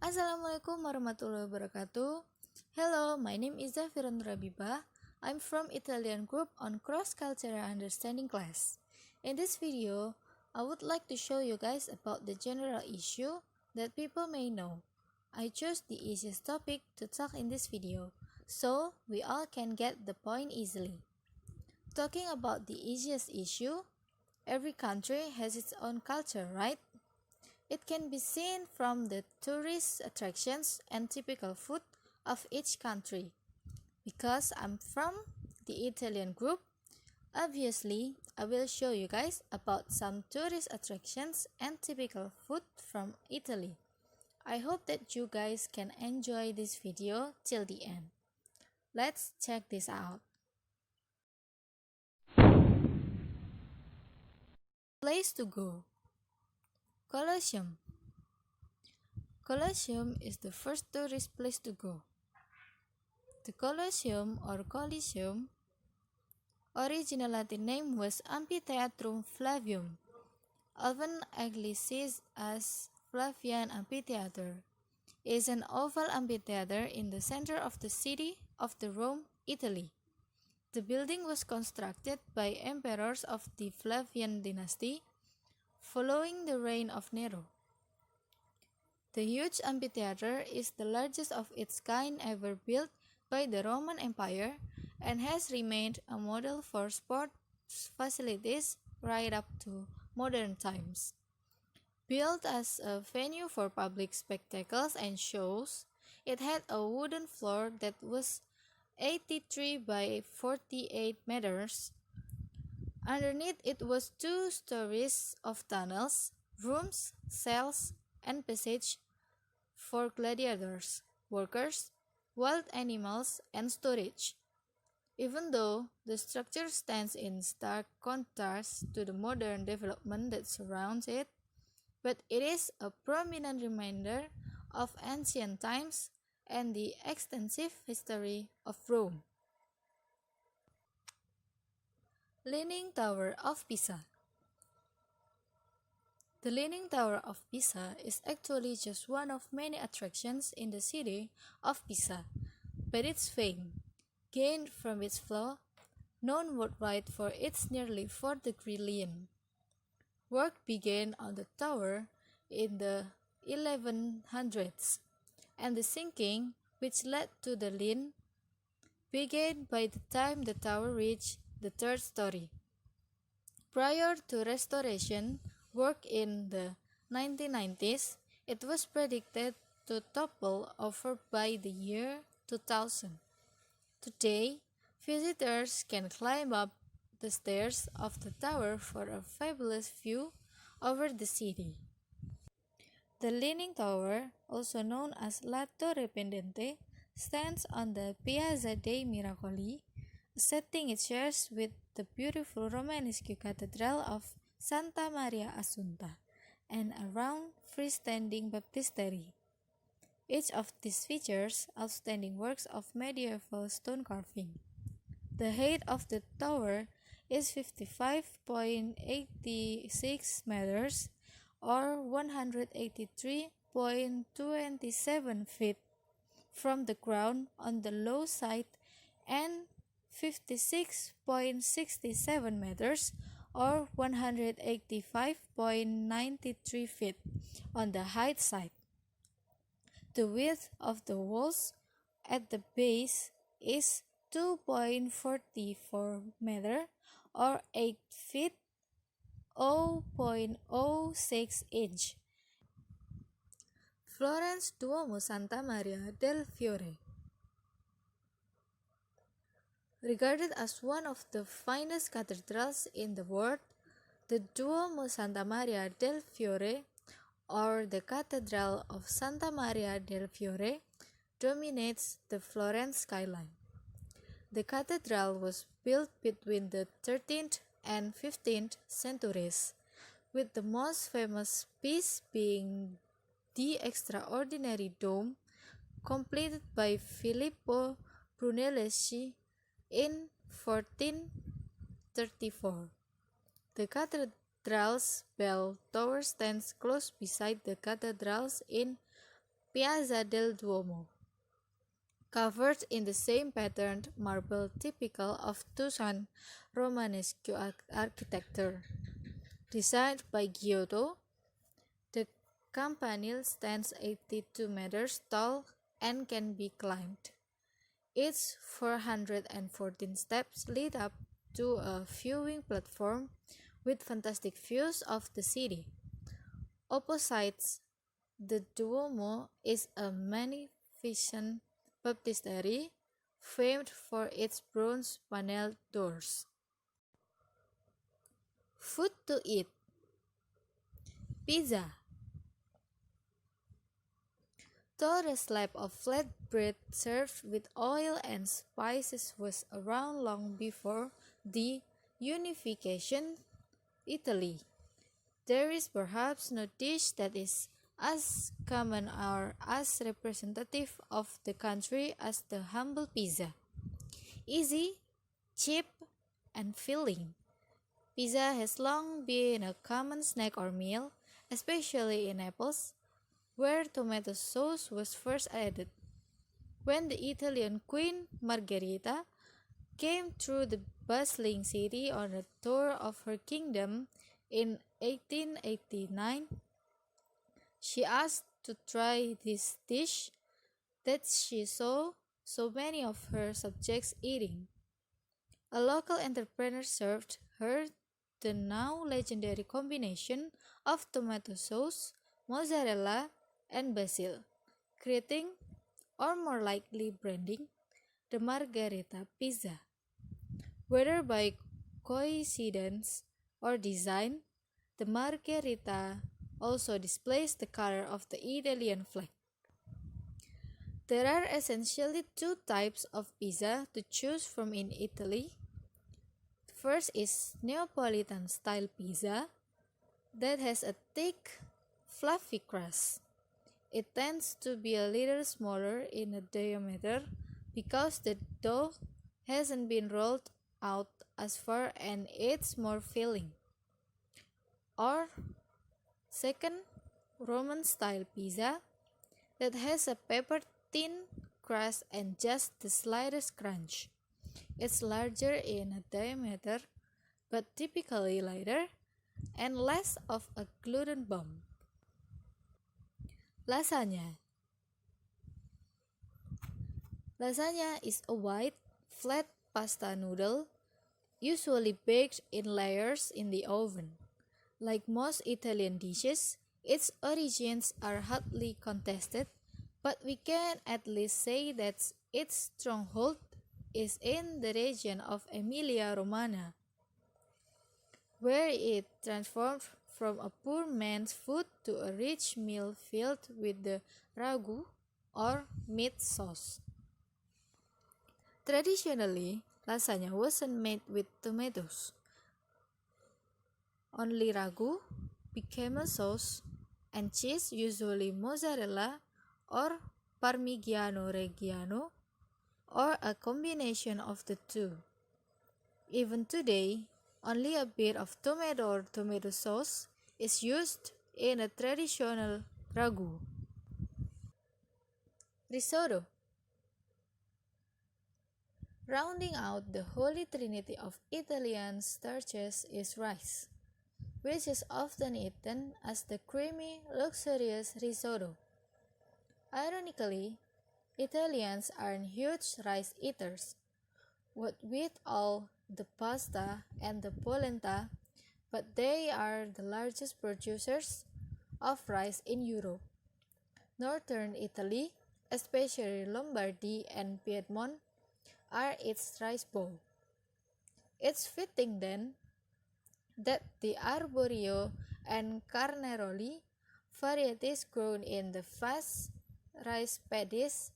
Assalamualaikum warahmatullahi wabarakatuh. Hello, my name is Zhafirah Nurhabibah. I'm from Italian group on cross-cultural understanding class. In this video, I would like to show you guys about the general issue that people may know. I chose the easiest topic to talk in this video, so we all can get the point easily. Talking about the easiest issue, every country has its own culture, right? It can be seen from the tourist attractions and typical food of each country. Because I'm from the Italian group, obviously I will show you guys about some tourist attractions and typical food from Italy. I hope that you guys can enjoy this video till the end. Let's check this out. Place to go. Colosseum. Colosseum is the first tourist place to go. The Colosseum or Coliseum, original Latin name was Amphitheatrum Flavium, often anglicized as Flavian Amphitheater, is an oval amphitheater in the center of the city of Rome, Italy. The building was constructed by emperors of the Flavian dynasty following the reign of Nero. The huge amphitheater is the largest of its kind ever built by the Roman Empire and has remained a model for sports facilities right up to modern times. Built as a venue for public spectacles and shows, it had a wooden floor that was 83 by 48 meters. Underneath it was 2 stories of tunnels, rooms, cells, and passage for gladiators, workers, wild animals, and storage. Even though the structure stands in stark contrast to the modern development that surrounds it, but it is a prominent reminder of ancient times and the extensive history of Rome. Leaning Tower of Pisa. The Leaning Tower of Pisa is actually just one of many attractions in the city of Pisa, but its fame, gained from its flow, known worldwide for its nearly 4-degree lean. Work began on the tower in the 1100s, and the sinking, which led to the lean, began by the time the tower reached the 3rd story. Prior to restoration work in the 1990s, it was predicted to topple over by the year 2000. Today, visitors can climb up the stairs of the tower for a fabulous view over the city. The Leaning Tower, also known as La Torre Pendente, stands on the Piazza dei Miracoli, a setting it shares with the beautiful Romanesque Cathedral of Santa Maria Assunta and a round freestanding baptistery. Each of these features outstanding works of medieval stone carving. The height of the tower is 55.86 meters or 183.27 feet from the ground on the low side and 56.67 meters or 185.93 feet on the high side. The width of the walls at the base is 2.44 meter or 8 feet 0.06 inch. Florence Duomo Santa Maria del Fiore. Regarded as one of the finest cathedrals in the world, the Duomo Santa Maria del Fiore, or the Cathedral of Santa Maria del Fiore, dominates the Florence skyline. The cathedral was built between the 13th and 15th centuries, with the most famous piece being the extraordinary dome completed by Filippo Brunelleschi in 1434. The cathedral's bell tower stands close beside the cathedrals in Piazza del Duomo, covered in the same patterned marble typical of Tuscan Romanesque architecture. Designed by Giotto, the campanile stands 82 meters tall and can be climbed. Its 414 steps lead up to a viewing platform with fantastic views of the city. Opposite the Duomo is a magnificent baptistery famed for its bronze paneled doors. Food to eat. Pizza. Though the slab of flat bread served with oil and spices was around long before the unification Italy, there is perhaps no dish that is as common or as representative of the country as the humble pizza. Easy, cheap, and filling. Pizza has long been a common snack or meal, especially in Naples, where tomato sauce was first added. When the Italian Queen Margherita came through the bustling city on a tour of her kingdom in 1889, she asked to try this dish that she saw so many of her subjects eating. A local entrepreneur served her the now legendary combination of tomato sauce, mozzarella, and basil, creating, or more likely branding, the Margherita pizza. Whether by coincidence or design, the Margherita also displays the color of the Italian flag. There are essentially two types of pizza to choose from in Italy. The first is Neapolitan style pizza that has a thick, fluffy crust. It tends to be a little smaller in diameter because the dough hasn't been rolled out as far and it's more filling. Or second, Roman style pizza that has a paper thin crust and just the slightest crunch. It's larger in diameter but typically lighter and less of a gluten bomb. Lasagna. Lasagna is a white, flat pasta noodle, usually baked in layers in the oven. Like most Italian dishes, its origins are hotly contested, but we can at least say that its stronghold is in the region of Emilia-Romagna, where it transformed from a poor man's food to a rich meal filled with the ragu or meat sauce. Traditionally, lasagna wasn't made with tomatoes. Only ragu, bechamel sauce, and cheese, usually mozzarella or Parmigiano Reggiano, or a combination of the two. Even today, only a bit of tomato or tomato sauce is used in a traditional ragu. Risotto. Rounding out the holy trinity of Italian starches is rice, which is often eaten as the creamy, luxurious risotto. Ironically, Italians aren't huge rice eaters, what with all the pasta and the polenta, but they are the largest producers of rice in Europe. Northern Italy, especially Lombardy and Piedmont, are its rice bowl. It's fitting then that the arborio and carnaroli varieties grown in the vast rice paddies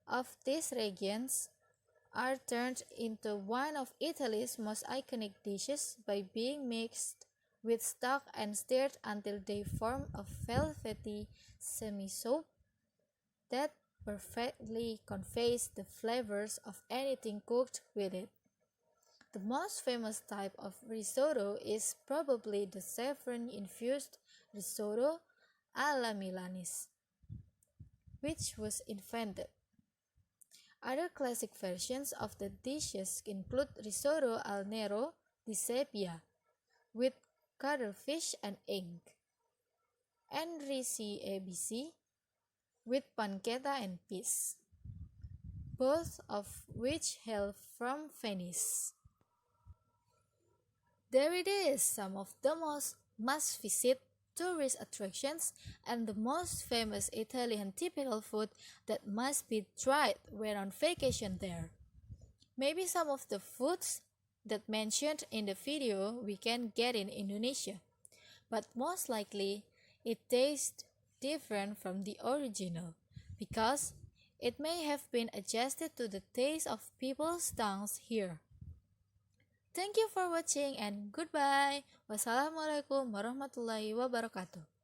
of these regions are turned into one of Italy's most iconic dishes by being mixed with stock and stirred until they form a velvety semi-soup that perfectly conveys the flavors of anything cooked with it. The most famous type of risotto is probably the saffron-infused risotto alla Milanese. which was invented. Other classic versions of the dishes include risotto al nero di seppia with cuttlefish and egg, and risi ABC with pancetta and peas, both of which hail from Venice. There it is, some of the most must-visit tourist attractions and the most famous Italian typical food that must be tried when on vacation there. Maybe some of the foods that mentioned in the video we can get in Indonesia, but most likely it tastes different from the original because it may have been adjusted to the taste of people's tongues here. Thank you for watching and goodbye. Wassalamualaikum warahmatullahi wabarakatuh.